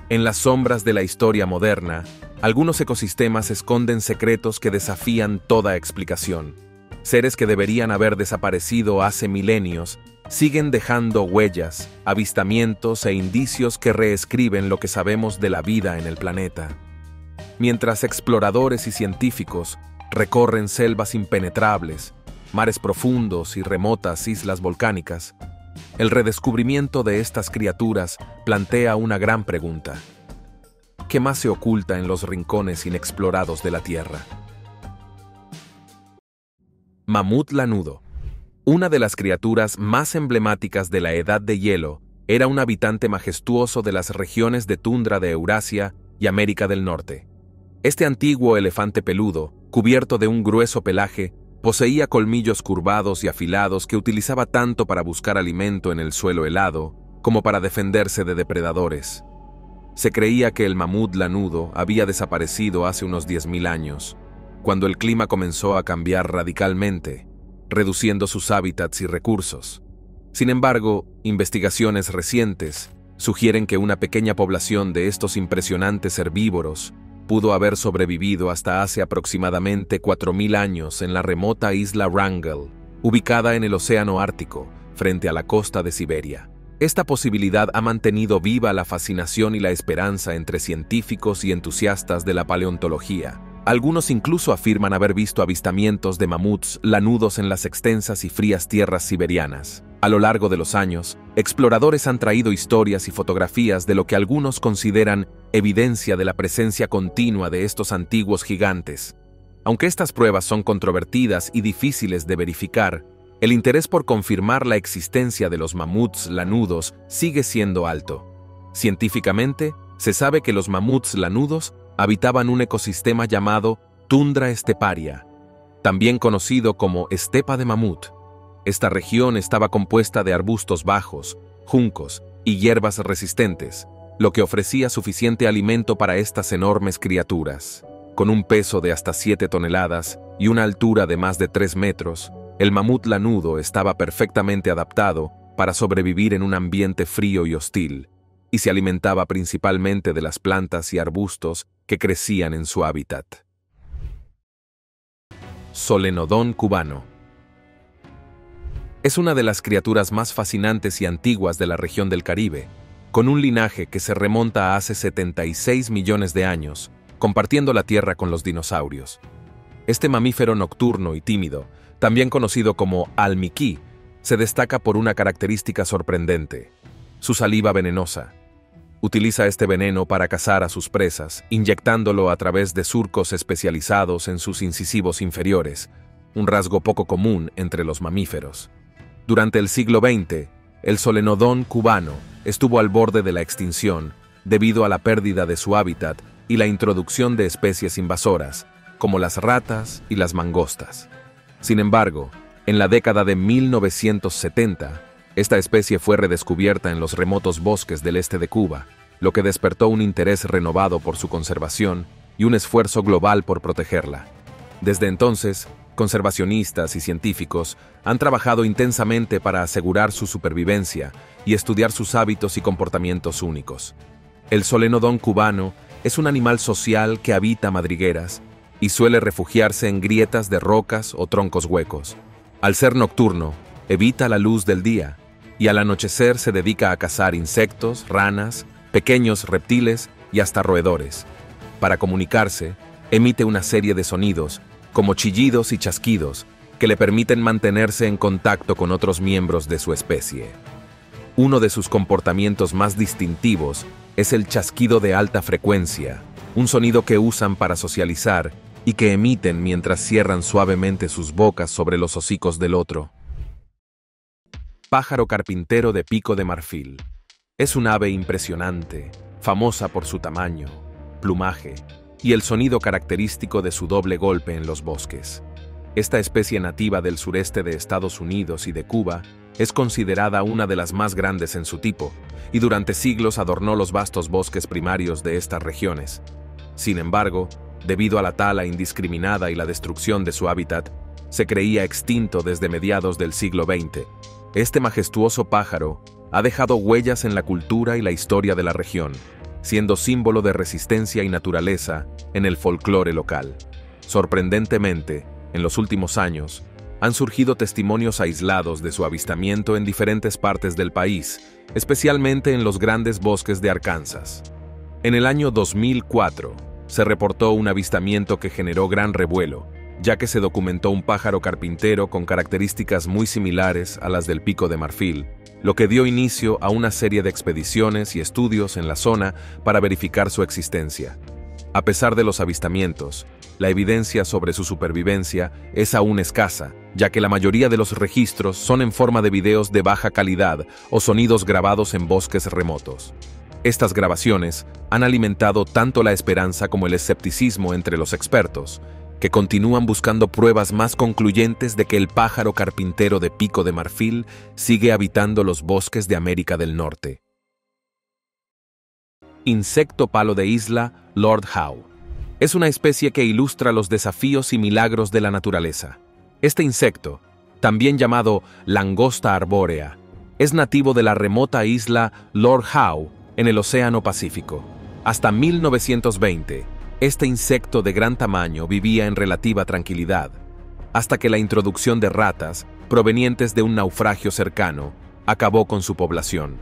En las sombras de la historia moderna, algunos ecosistemas esconden secretos que desafían toda explicación. Seres que deberían haber desaparecido hace milenios siguen dejando huellas, avistamientos e indicios que reescriben lo que sabemos de la vida en el planeta. Mientras exploradores y científicos recorren selvas impenetrables, mares profundos y remotas islas volcánicas, el redescubrimiento de estas criaturas plantea una gran pregunta. ¿Qué más se oculta en los rincones inexplorados de la Tierra? Mamut lanudo. Una de las criaturas más emblemáticas de la Edad de Hielo, era un habitante majestuoso de las regiones de tundra de Eurasia y América del Norte. Este antiguo elefante peludo, cubierto de un grueso pelaje, poseía colmillos curvados y afilados que utilizaba tanto para buscar alimento en el suelo helado como para defenderse de depredadores. Se creía que el mamut lanudo había desaparecido hace unos 10.000 años, cuando el clima comenzó a cambiar radicalmente, reduciendo sus hábitats y recursos. Sin embargo, investigaciones recientes sugieren que una pequeña población de estos impresionantes herbívoros pudo haber sobrevivido hasta hace aproximadamente 4.000 años en la remota isla Wrangel, ubicada en el Océano Ártico, frente a la costa de Siberia. Esta posibilidad ha mantenido viva la fascinación y la esperanza entre científicos y entusiastas de la paleontología. Algunos incluso afirman haber visto avistamientos de mamuts lanudos en las extensas y frías tierras siberianas. A lo largo de los años, exploradores han traído historias y fotografías de lo que algunos consideran evidencia de la presencia continua de estos antiguos gigantes. Aunque estas pruebas son controvertidas y difíciles de verificar, el interés por confirmar la existencia de los mamuts lanudos sigue siendo alto. Científicamente, se sabe que los mamuts lanudos habitaban un ecosistema llamado tundra esteparia, también conocido como estepa de mamut. Esta región estaba compuesta de arbustos bajos, juncos y hierbas resistentes, lo que ofrecía suficiente alimento para estas enormes criaturas. Con un peso de hasta 7 toneladas y una altura de más de 3 metros, el mamut lanudo estaba perfectamente adaptado para sobrevivir en un ambiente frío y hostil, y se alimentaba principalmente de las plantas y arbustos que crecían en su hábitat. Solenodon cubano. Es una de las criaturas más fascinantes y antiguas de la región del Caribe, con un linaje que se remonta a hace 76 millones de años, compartiendo la Tierra con los dinosaurios. Este mamífero nocturno y tímido, también conocido como almiquí, se destaca por una característica sorprendente: su saliva venenosa. Utiliza este veneno para cazar a sus presas, inyectándolo a través de surcos especializados en sus incisivos inferiores, un rasgo poco común entre los mamíferos. Durante el siglo XX, el solenodón cubano estuvo al borde de la extinción debido a la pérdida de su hábitat y la introducción de especies invasoras, como las ratas y las mangostas. Sin embargo, en la década de 1970, esta especie fue redescubierta en los remotos bosques del este de Cuba, lo que despertó un interés renovado por su conservación y un esfuerzo global por protegerla. Desde entonces, conservacionistas y científicos han trabajado intensamente para asegurar su supervivencia y estudiar sus hábitos y comportamientos únicos. El solenodón cubano es un animal social que habita madrigueras y suele refugiarse en grietas de rocas o troncos huecos. Al ser nocturno, evita la luz del día y al anochecer se dedica a cazar insectos, ranas, pequeños reptiles y hasta roedores. Para comunicarse, emite una serie de sonidos, como chillidos y chasquidos, que le permiten mantenerse en contacto con otros miembros de su especie. Uno de sus comportamientos más distintivos es el chasquido de alta frecuencia, un sonido que usan para socializar y que emiten mientras cierran suavemente sus bocas sobre los hocicos del otro. Pájaro carpintero de pico de marfil. Es un ave impresionante, famosa por su tamaño, plumaje y el sonido característico de su doble golpe en los bosques. Esta especie nativa del sureste de Estados Unidos y de Cuba es considerada una de las más grandes en su tipo, y durante siglos adornó los vastos bosques primarios de estas regiones. Sin embargo, debido a la tala indiscriminada y la destrucción de su hábitat, se creía extinto desde mediados del siglo XX. Este majestuoso pájaro ha dejado huellas en la cultura y la historia de la región, siendo símbolo de resistencia y naturaleza en el folclore local. Sorprendentemente, en los últimos años, han surgido testimonios aislados de su avistamiento en diferentes partes del país, especialmente en los grandes bosques de Arkansas. En el año 2004, se reportó un avistamiento que generó gran revuelo, ya que se documentó un pájaro carpintero con características muy similares a las del pico de marfil, lo que dio inicio a una serie de expediciones y estudios en la zona para verificar su existencia. A pesar de los avistamientos, la evidencia sobre su supervivencia es aún escasa, ya que la mayoría de los registros son en forma de videos de baja calidad o sonidos grabados en bosques remotos. Estas grabaciones han alimentado tanto la esperanza como el escepticismo entre los expertos, que continúan buscando pruebas más concluyentes de que el pájaro carpintero de pico de marfil sigue habitando los bosques de América del Norte. Insecto palo de isla, Lord Howe. Es una especie que ilustra los desafíos y milagros de la naturaleza. Este insecto, también llamado langosta arbórea, es nativo de la remota isla Lord Howe en el Océano Pacífico. Hasta 1920, este insecto de gran tamaño vivía en relativa tranquilidad, hasta que la introducción de ratas, provenientes de un naufragio cercano, acabó con su población.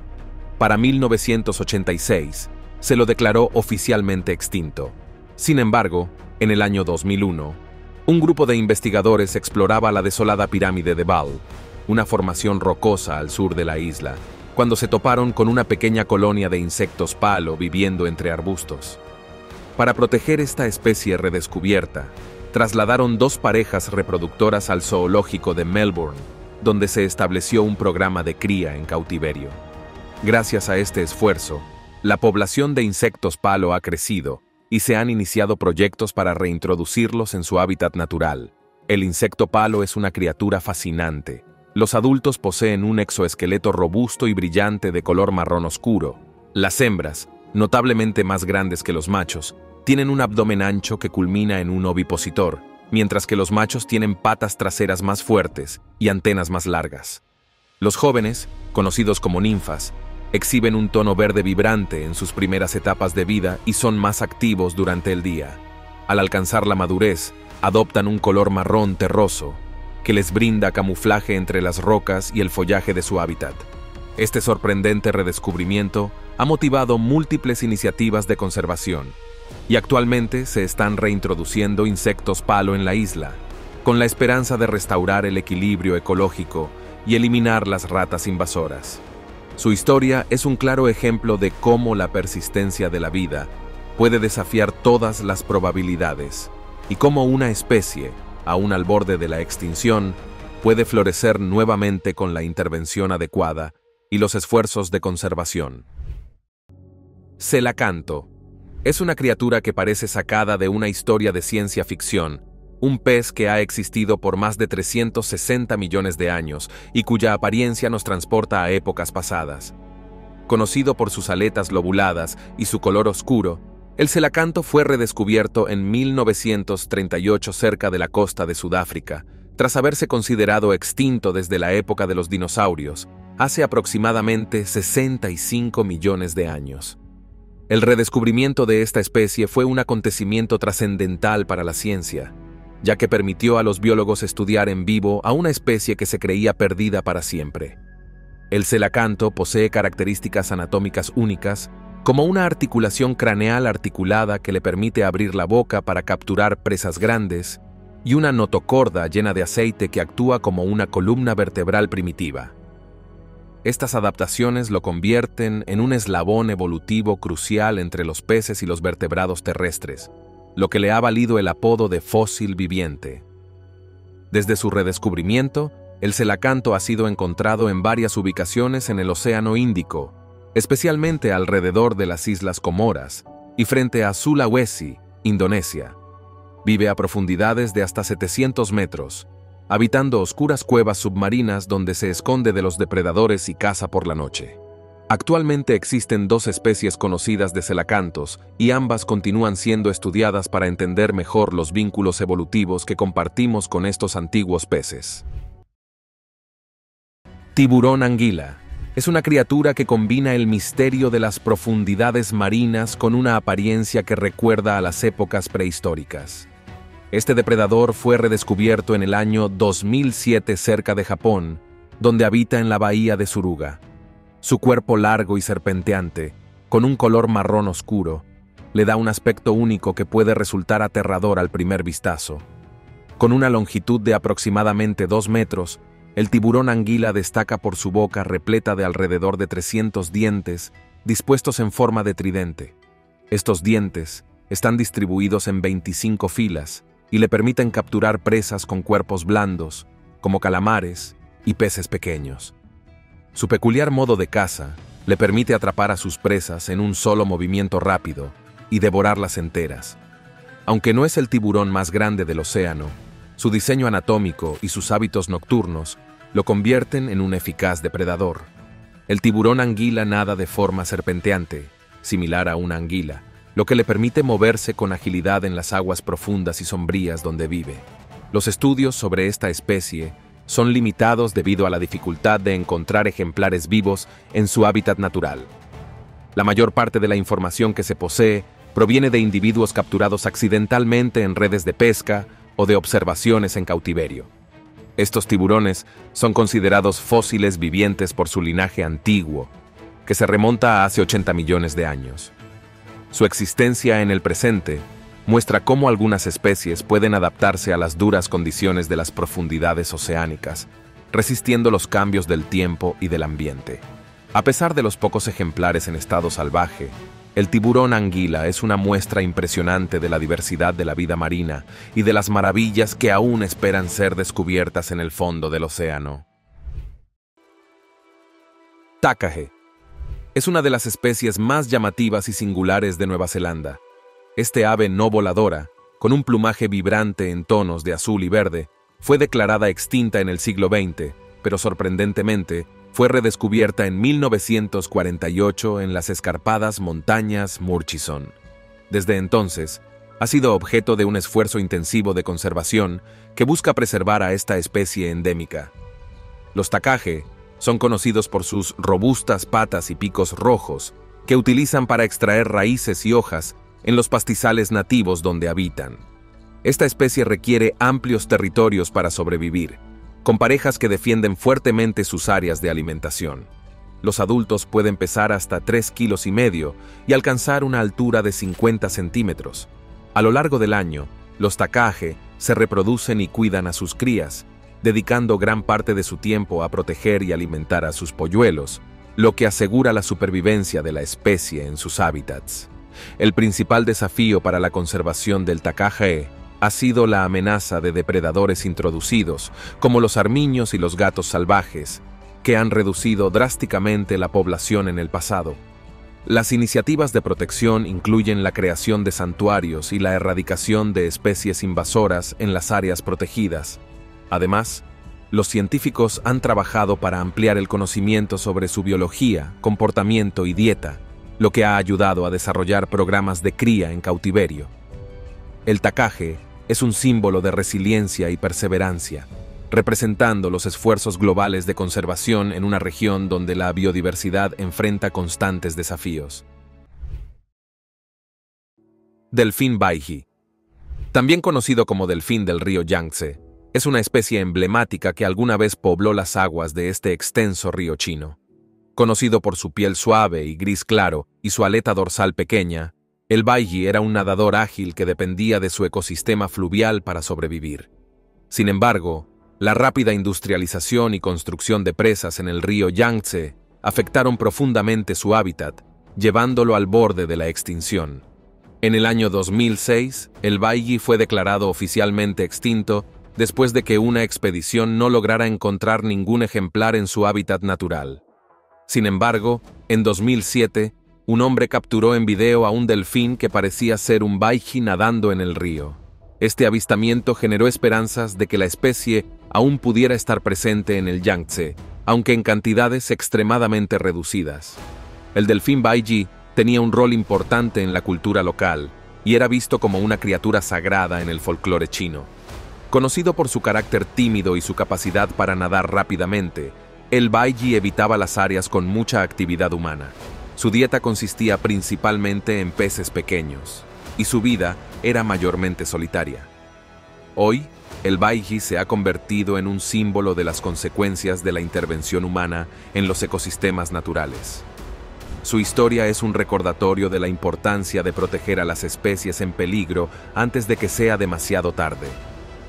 Para 1986, se lo declaró oficialmente extinto. Sin embargo, en el año 2001, un grupo de investigadores exploraba la desolada pirámide de Baal, una formación rocosa al sur de la isla, cuando se toparon con una pequeña colonia de insectos palo viviendo entre arbustos. Para proteger esta especie redescubierta, trasladaron 2 parejas reproductoras al zoológico de Melbourne, donde se estableció un programa de cría en cautiverio. Gracias a este esfuerzo, la población de insectos palo ha crecido y se han iniciado proyectos para reintroducirlos en su hábitat natural. El insecto palo es una criatura fascinante. Los adultos poseen un exoesqueleto robusto y brillante de color marrón oscuro. Las hembras, notablemente más grandes que los machos, tienen un abdomen ancho que culmina en un ovipositor, mientras que los machos tienen patas traseras más fuertes y antenas más largas. Los jóvenes, conocidos como ninfas, exhiben un tono verde vibrante en sus primeras etapas de vida y son más activos durante el día. Al alcanzar la madurez, adoptan un color marrón terroso, que les brinda camuflaje entre las rocas y el follaje de su hábitat. Este sorprendente redescubrimiento ha motivado múltiples iniciativas de conservación, y actualmente se están reintroduciendo insectos palo en la isla, con la esperanza de restaurar el equilibrio ecológico y eliminar las ratas invasoras. Su historia es un claro ejemplo de cómo la persistencia de la vida puede desafiar todas las probabilidades, y cómo una especie, aún al borde de la extinción, puede florecer nuevamente con la intervención adecuada y los esfuerzos de conservación. Celacanto es una criatura que parece sacada de una historia de ciencia ficción, un pez que ha existido por más de 360 millones de años y cuya apariencia nos transporta a épocas pasadas. Conocido por sus aletas lobuladas y su color oscuro, el celacanto fue redescubierto en 1938 cerca de la costa de Sudáfrica, tras haberse considerado extinto desde la época de los dinosaurios, hace aproximadamente 65 millones de años. El redescubrimiento de esta especie fue un acontecimiento trascendental para la ciencia, ya que permitió a los biólogos estudiar en vivo a una especie que se creía perdida para siempre. El celacanto posee características anatómicas únicas, como una articulación craneal articulada que le permite abrir la boca para capturar presas grandes, y una notocorda llena de aceite que actúa como una columna vertebral primitiva. Estas adaptaciones lo convierten en un eslabón evolutivo crucial entre los peces y los vertebrados terrestres, lo que le ha valido el apodo de fósil viviente. Desde su redescubrimiento, el celacanto ha sido encontrado en varias ubicaciones en el Océano Índico, especialmente alrededor de las Islas Comoras y frente a Sulawesi, Indonesia. Vive a profundidades de hasta 700 metros, habitando oscuras cuevas submarinas donde se esconde de los depredadores y caza por la noche. Actualmente existen 2 especies conocidas de celacantos y ambas continúan siendo estudiadas para entender mejor los vínculos evolutivos que compartimos con estos antiguos peces. Tiburón anguila. Es una criatura que combina el misterio de las profundidades marinas con una apariencia que recuerda a las épocas prehistóricas. Este depredador fue redescubierto en el año 2007 cerca de Japón, donde habita en la bahía de Suruga. Su cuerpo largo y serpenteante, con un color marrón oscuro, le da un aspecto único que puede resultar aterrador al primer vistazo. Con una longitud de aproximadamente 2 metros, el tiburón anguila destaca por su boca repleta de alrededor de 300 dientes dispuestos en forma de tridente. Estos dientes están distribuidos en 25 filas y le permiten capturar presas con cuerpos blandos, como calamares y peces pequeños. Su peculiar modo de caza le permite atrapar a sus presas en un solo movimiento rápido y devorarlas enteras. Aunque no es el tiburón más grande del océano, su diseño anatómico y sus hábitos nocturnos lo convierten en un eficaz depredador. El tiburón anguila nada de forma serpenteante, similar a una anguila, lo que le permite moverse con agilidad en las aguas profundas y sombrías donde vive. Los estudios sobre esta especie son limitados debido a la dificultad de encontrar ejemplares vivos en su hábitat natural. La mayor parte de la información que se posee proviene de individuos capturados accidentalmente en redes de pesca o de observaciones en cautiverio. Estos tiburones son considerados fósiles vivientes por su linaje antiguo, que se remonta a hace 80 millones de años. Su existencia en el presente muestra cómo algunas especies pueden adaptarse a las duras condiciones de las profundidades oceánicas, resistiendo los cambios del tiempo y del ambiente. A pesar de los pocos ejemplares en estado salvaje, el tiburón anguila es una muestra impresionante de la diversidad de la vida marina y de las maravillas que aún esperan ser descubiertas en el fondo del océano. Takahe es una de las especies más llamativas y singulares de Nueva Zelanda. Este ave no voladora, con un plumaje vibrante en tonos de azul y verde, fue declarada extinta en el siglo XX, pero sorprendentemente fue redescubierta en 1948 en las escarpadas montañas Murchison. Desde entonces, ha sido objeto de un esfuerzo intensivo de conservación que busca preservar a esta especie endémica. Los takahe son conocidos por sus robustas patas y picos rojos, que utilizan para extraer raíces y hojas en los pastizales nativos donde habitan. Esta especie requiere amplios territorios para sobrevivir, con parejas que defienden fuertemente sus áreas de alimentación. Los adultos pueden pesar hasta 3,5 kilos y alcanzar una altura de 50 centímetros. A lo largo del año, los takahe se reproducen y cuidan a sus crías, dedicando gran parte de su tiempo a proteger y alimentar a sus polluelos, lo que asegura la supervivencia de la especie en sus hábitats. El principal desafío para la conservación del takahe ha sido la amenaza de depredadores introducidos, como los armiños y los gatos salvajes, que han reducido drásticamente la población en el pasado. Las iniciativas de protección incluyen la creación de santuarios y la erradicación de especies invasoras en las áreas protegidas. Además, los científicos han trabajado para ampliar el conocimiento sobre su biología, comportamiento y dieta, lo que ha ayudado a desarrollar programas de cría en cautiverio. El takahe es un símbolo de resiliencia y perseverancia, representando los esfuerzos globales de conservación en una región donde la biodiversidad enfrenta constantes desafíos. Delfín baiji. También conocido como delfín del río Yangtze, es una especie emblemática que alguna vez pobló las aguas de este extenso río chino. Conocido por su piel suave y gris claro y su aleta dorsal pequeña, el baiji era un nadador ágil que dependía de su ecosistema fluvial para sobrevivir. Sin embargo, la rápida industrialización y construcción de presas en el río Yangtze afectaron profundamente su hábitat, llevándolo al borde de la extinción. En el año 2006, el baiji fue declarado oficialmente extinto después de que una expedición no lograra encontrar ningún ejemplar en su hábitat natural. Sin embargo, en 2007, un hombre capturó en video a un delfín que parecía ser un baiji nadando en el río. Este avistamiento generó esperanzas de que la especie aún pudiera estar presente en el Yangtze, aunque en cantidades extremadamente reducidas. El delfín baiji tenía un rol importante en la cultura local y era visto como una criatura sagrada en el folclore chino. Conocido por su carácter tímido y su capacidad para nadar rápidamente, El baiji evitaba las áreas con mucha actividad humana. Su dieta consistía principalmente en peces pequeños, y su vida era mayormente solitaria. Hoy, el baiji se ha convertido en un símbolo de las consecuencias de la intervención humana en los ecosistemas naturales. Su historia es un recordatorio de la importancia de proteger a las especies en peligro antes de que sea demasiado tarde.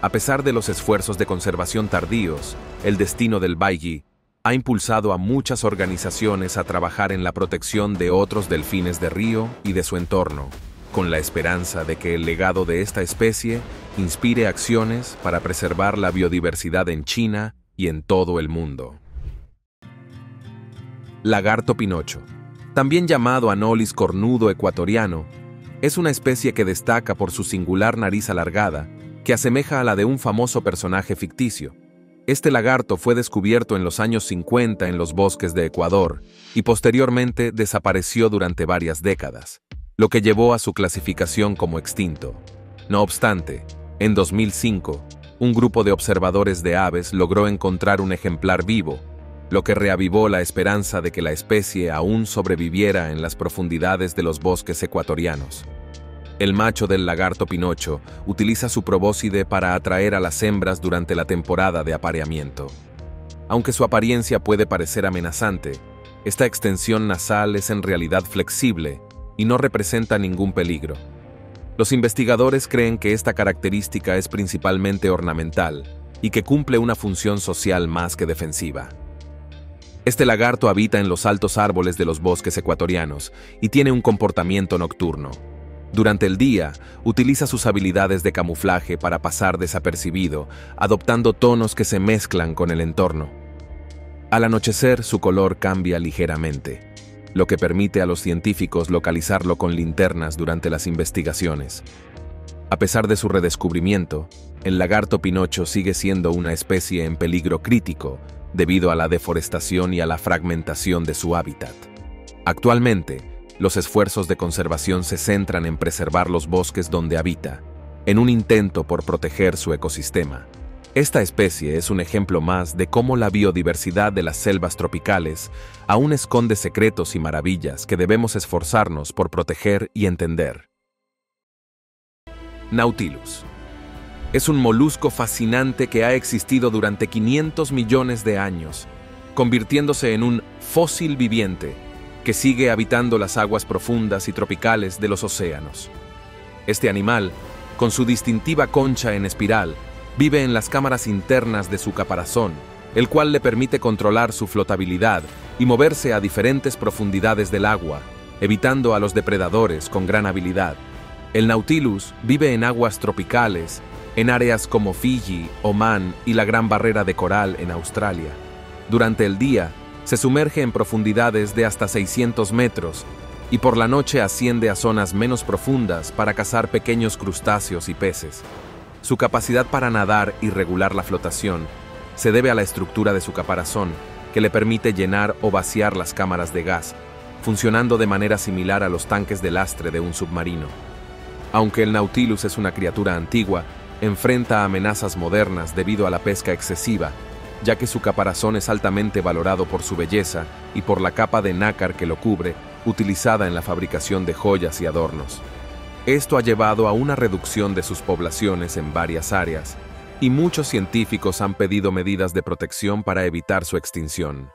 A pesar de los esfuerzos de conservación tardíos, el destino del baiji ha impulsado a muchas organizaciones a trabajar en la protección de otros delfines de río y de su entorno, con la esperanza de que el legado de esta especie inspire acciones para preservar la biodiversidad en China y en todo el mundo. Lagarto pinocho, también llamado Anolis cornudo ecuatoriano, es una especie que destaca por su singular nariz alargada, que asemeja a la de un famoso personaje ficticio. Este lagarto fue descubierto en los años 50 en los bosques de Ecuador y posteriormente desapareció durante varias décadas, lo que llevó a su clasificación como extinto. No obstante, en 2005, un grupo de observadores de aves logró encontrar un ejemplar vivo, lo que reavivó la esperanza de que la especie aún sobreviviera en las profundidades de los bosques ecuatorianos. El macho del lagarto pinocho utiliza su probóscide para atraer a las hembras durante la temporada de apareamiento. Aunque su apariencia puede parecer amenazante, esta extensión nasal es en realidad flexible y no representa ningún peligro. Los investigadores creen que esta característica es principalmente ornamental y que cumple una función social más que defensiva. Este lagarto habita en los altos árboles de los bosques ecuatorianos y tiene un comportamiento nocturno. Durante el día, utiliza sus habilidades de camuflaje para pasar desapercibido, adoptando tonos que se mezclan con el entorno. Al anochecer, su color cambia ligeramente, lo que permite a los científicos localizarlo con linternas durante las investigaciones. A pesar de su redescubrimiento, el lagarto pinocho sigue siendo una especie en peligro crítico debido a la deforestación y a la fragmentación de su hábitat. Actualmente, los esfuerzos de conservación se centran en preservar los bosques donde habita, en un intento por proteger su ecosistema. Esta especie es un ejemplo más de cómo la biodiversidad de las selvas tropicales aún esconde secretos y maravillas que debemos esforzarnos por proteger y entender. Nautilus. Es un molusco fascinante que ha existido durante 500 millones de años, convirtiéndose en un fósil viviente que sigue habitando las aguas profundas y tropicales de los océanos. Este animal, con su distintiva concha en espiral, vive en las cámaras internas de su caparazón, el cual le permite controlar su flotabilidad y moverse a diferentes profundidades del agua, evitando a los depredadores con gran habilidad. El Nautilus vive en aguas tropicales, en áreas como Fiji, Omán y la Gran Barrera de Coral en Australia. Durante el día, se sumerge en profundidades de hasta 600 metros y por la noche asciende a zonas menos profundas para cazar pequeños crustáceos y peces. Su capacidad para nadar y regular la flotación se debe a la estructura de su caparazón, que le permite llenar o vaciar las cámaras de gas, funcionando de manera similar a los tanques de lastre de un submarino. Aunque el Nautilus es una criatura antigua, enfrenta amenazas modernas debido a la pesca excesiva, ya que su caparazón es altamente valorado por su belleza y por la capa de nácar que lo cubre, utilizada en la fabricación de joyas y adornos. Esto ha llevado a una reducción de sus poblaciones en varias áreas, y muchos científicos han pedido medidas de protección para evitar su extinción.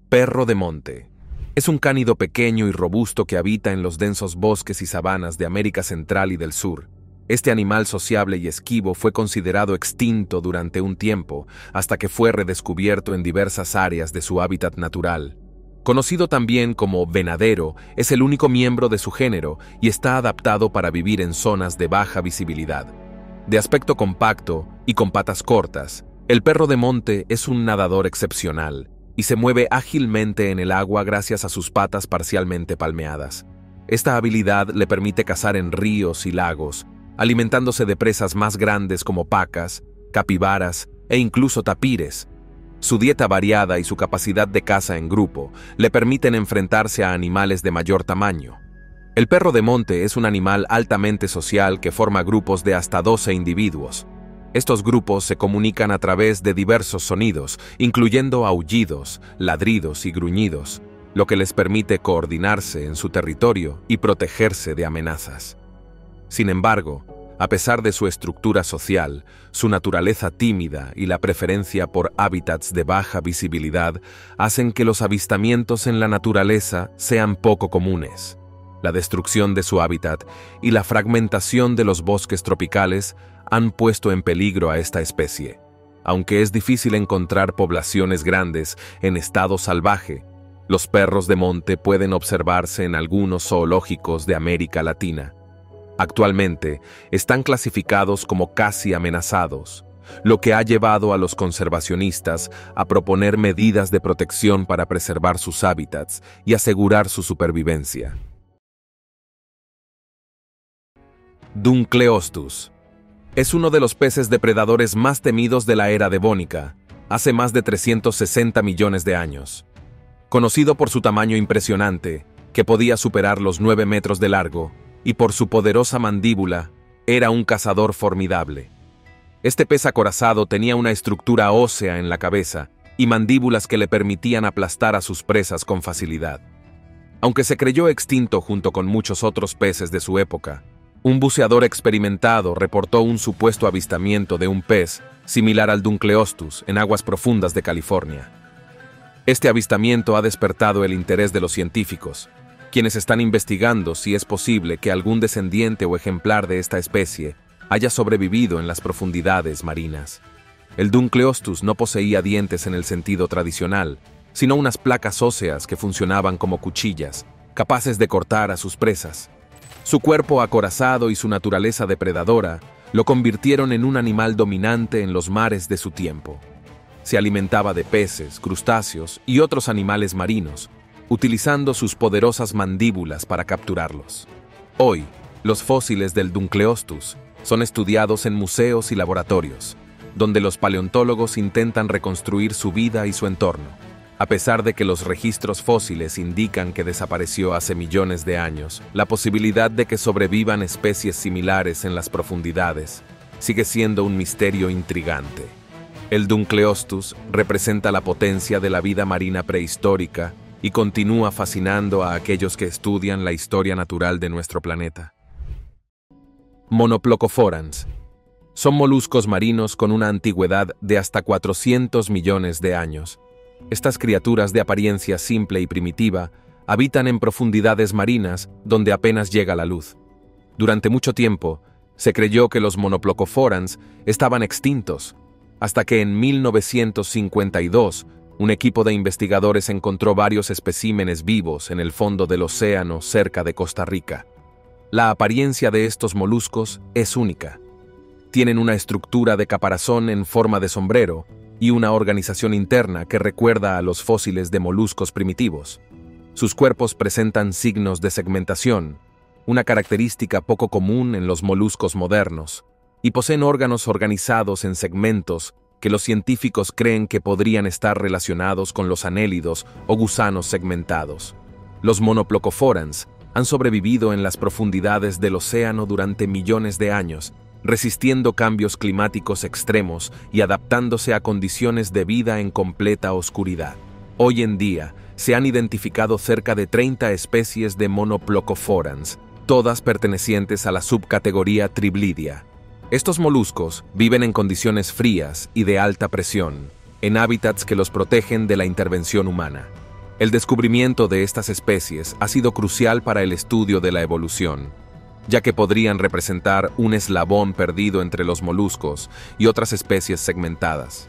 Perro de monte. Es un cánido pequeño y robusto que habita en los densos bosques y sabanas de América Central y del Sur. Este animal sociable y esquivo fue considerado extinto durante un tiempo, hasta que fue redescubierto en diversas áreas de su hábitat natural. Conocido también como venadero, es el único miembro de su género y está adaptado para vivir en zonas de baja visibilidad. De aspecto compacto y con patas cortas, el perro de monte es un nadador excepcional y se mueve ágilmente en el agua gracias a sus patas parcialmente palmeadas. Esta habilidad le permite cazar en ríos y lagos, alimentándose de presas más grandes como pacas, capibaras e incluso tapires. Su dieta variada y su capacidad de caza en grupo le permiten enfrentarse a animales de mayor tamaño. El perro de monte es un animal altamente social que forma grupos de hasta 12 individuos. Estos grupos se comunican a través de diversos sonidos, incluyendo aullidos, ladridos y gruñidos, lo que les permite coordinarse en su territorio y protegerse de amenazas. Sin embargo, a pesar de su estructura social, su naturaleza tímida y la preferencia por hábitats de baja visibilidad hacen que los avistamientos en la naturaleza sean poco comunes. La destrucción de su hábitat y la fragmentación de los bosques tropicales han puesto en peligro a esta especie. Aunque es difícil encontrar poblaciones grandes en estado salvaje, los perros de monte pueden observarse en algunos zoológicos de América Latina. Actualmente están clasificados como casi amenazados, lo que ha llevado a los conservacionistas a proponer medidas de protección para preservar sus hábitats y asegurar su supervivencia. Dunkleostus es uno de los peces depredadores más temidos de la era devónica, hace más de 360 millones de años. Conocido por su tamaño impresionante, que podía superar los 9 metros de largo, y por su poderosa mandíbula, era un cazador formidable. Este pez acorazado tenía una estructura ósea en la cabeza y mandíbulas que le permitían aplastar a sus presas con facilidad. Aunque se creyó extinto junto con muchos otros peces de su época, un buceador experimentado reportó un supuesto avistamiento de un pez similar al Dunkleostus en aguas profundas de California. Este avistamiento ha despertado el interés de los científicos, quienes están investigando si es posible que algún descendiente o ejemplar de esta especie haya sobrevivido en las profundidades marinas. El Dunkleostus no poseía dientes en el sentido tradicional, sino unas placas óseas que funcionaban como cuchillas, capaces de cortar a sus presas. Su cuerpo acorazado y su naturaleza depredadora lo convirtieron en un animal dominante en los mares de su tiempo. Se alimentaba de peces, crustáceos y otros animales marinos, utilizando sus poderosas mandíbulas para capturarlos. Hoy, los fósiles del Dunkleostus son estudiados en museos y laboratorios, donde los paleontólogos intentan reconstruir su vida y su entorno. A pesar de que los registros fósiles indican que desapareció hace millones de años, la posibilidad de que sobrevivan especies similares en las profundidades sigue siendo un misterio intrigante. El Dunkleostus representa la potencia de la vida marina prehistórica y continúa fascinando a aquellos que estudian la historia natural de nuestro planeta. Monoplocophorans. Son moluscos marinos con una antigüedad de hasta 400 millones de años. Estas criaturas de apariencia simple y primitiva habitan en profundidades marinas donde apenas llega la luz. Durante mucho tiempo, se creyó que los Monoplocophorans estaban extintos, hasta que en 1952 un equipo de investigadores encontró varios especímenes vivos en el fondo del océano cerca de Costa Rica. La apariencia de estos moluscos es única. Tienen una estructura de caparazón en forma de sombrero y una organización interna que recuerda a los fósiles de moluscos primitivos. Sus cuerpos presentan signos de segmentación, una característica poco común en los moluscos modernos, y poseen órganos organizados en segmentos que los científicos creen que podrían estar relacionados con los anélidos o gusanos segmentados. Los Monoplocophorans han sobrevivido en las profundidades del océano durante millones de años, resistiendo cambios climáticos extremos y adaptándose a condiciones de vida en completa oscuridad. Hoy en día, se han identificado cerca de 30 especies de Monoplocophorans, todas pertenecientes a la subcategoría Triblidia. Estos moluscos viven en condiciones frías y de alta presión, en hábitats que los protegen de la intervención humana. El descubrimiento de estas especies ha sido crucial para el estudio de la evolución, ya que podrían representar un eslabón perdido entre los moluscos y otras especies segmentadas.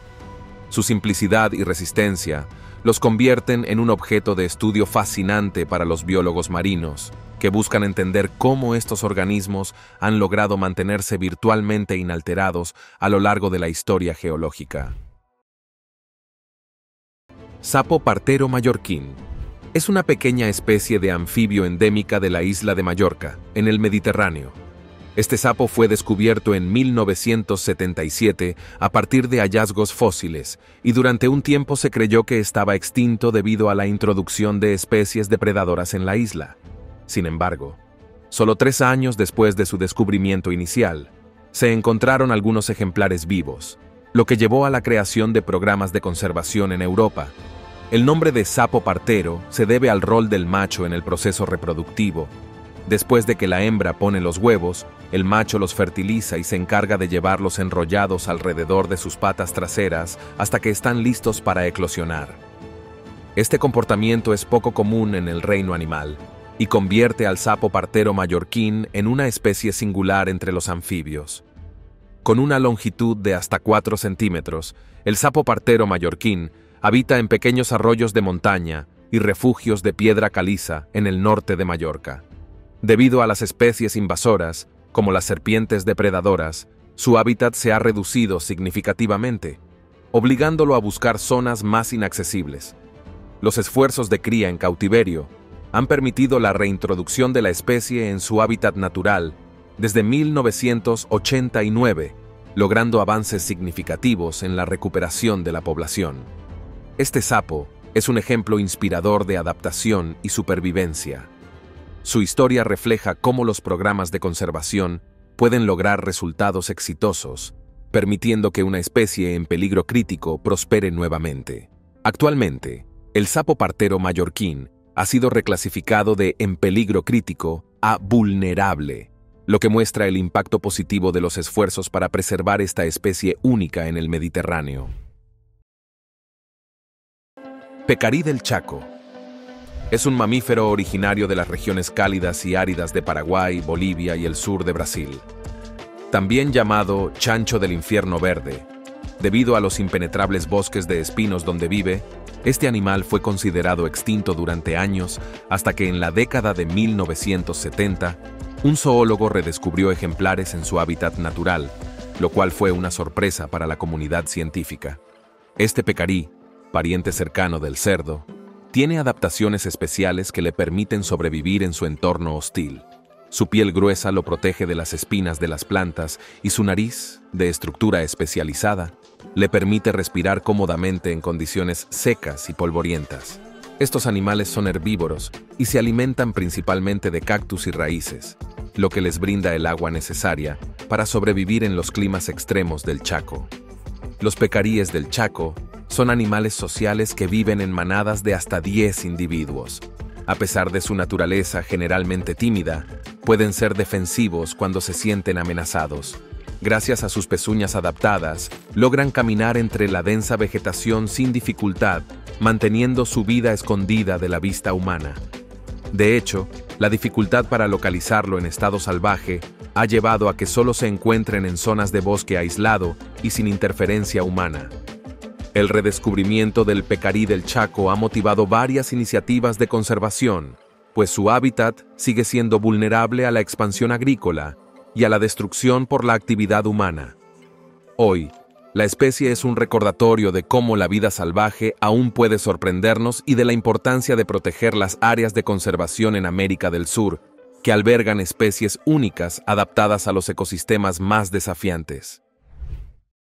Su simplicidad y resistencia los convierten en un objeto de estudio fascinante para los biólogos marinos, que buscan entender cómo estos organismos han logrado mantenerse virtualmente inalterados a lo largo de la historia geológica. Sapo partero mallorquín. Es una pequeña especie de anfibio endémica de la isla de Mallorca, en el Mediterráneo. Este sapo fue descubierto en 1977 a partir de hallazgos fósiles, y durante un tiempo se creyó que estaba extinto debido a la introducción de especies depredadoras en la isla. Sin embargo, solo 3 años después de su descubrimiento inicial, se encontraron algunos ejemplares vivos, lo que llevó a la creación de programas de conservación en Europa. El nombre de sapo partero se debe al rol del macho en el proceso reproductivo. Después de que la hembra pone los huevos, el macho los fertiliza y se encarga de llevarlos enrollados alrededor de sus patas traseras hasta que están listos para eclosionar. Este comportamiento es poco común en el reino animal y convierte al sapo partero mallorquín en una especie singular entre los anfibios. Con una longitud de hasta 4 centímetros, el sapo partero mallorquín habita en pequeños arroyos de montaña y refugios de piedra caliza en el norte de Mallorca. Debido a las especies invasoras, como las serpientes depredadoras, su hábitat se ha reducido significativamente, obligándolo a buscar zonas más inaccesibles. Los esfuerzos de cría en cautiverio han permitido la reintroducción de la especie en su hábitat natural desde 1989, logrando avances significativos en la recuperación de la población. Este sapo es un ejemplo inspirador de adaptación y supervivencia. Su historia refleja cómo los programas de conservación pueden lograr resultados exitosos, permitiendo que una especie en peligro crítico prospere nuevamente. Actualmente, el sapo partero mallorquín ha sido reclasificado de en peligro crítico a vulnerable, lo que muestra el impacto positivo de los esfuerzos para preservar esta especie única en el Mediterráneo. Pecarí del Chaco. Es un mamífero originario de las regiones cálidas y áridas de Paraguay, Bolivia y el sur de Brasil. También llamado chancho del infierno verde, debido a los impenetrables bosques de espinos donde vive, este animal fue considerado extinto durante años hasta que en la década de 1970, un zoólogo redescubrió ejemplares en su hábitat natural, lo cual fue una sorpresa para la comunidad científica. Este pecarí, pariente cercano del cerdo, tiene adaptaciones especiales que le permiten sobrevivir en su entorno hostil. Su piel gruesa lo protege de las espinas de las plantas y su nariz, de estructura especializada, le permite respirar cómodamente en condiciones secas y polvorientas. Estos animales son herbívoros y se alimentan principalmente de cactus y raíces, lo que les brinda el agua necesaria para sobrevivir en los climas extremos del Chaco. Los pecaríes del Chaco son animales sociales que viven en manadas de hasta 10 individuos. A pesar de su naturaleza generalmente tímida, pueden ser defensivos cuando se sienten amenazados. Gracias a sus pezuñas adaptadas, logran caminar entre la densa vegetación sin dificultad, manteniendo su vida escondida de la vista humana. De hecho, la dificultad para localizarlo en estado salvaje ha llevado a que solo se encuentren en zonas de bosque aislado y sin interferencia humana. El redescubrimiento del pecarí del Chaco ha motivado varias iniciativas de conservación, pues su hábitat sigue siendo vulnerable a la expansión agrícola y a la destrucción por la actividad humana. Hoy, la especie es un recordatorio de cómo la vida salvaje aún puede sorprendernos y de la importancia de proteger las áreas de conservación en América del Sur, que albergan especies únicas adaptadas a los ecosistemas más desafiantes.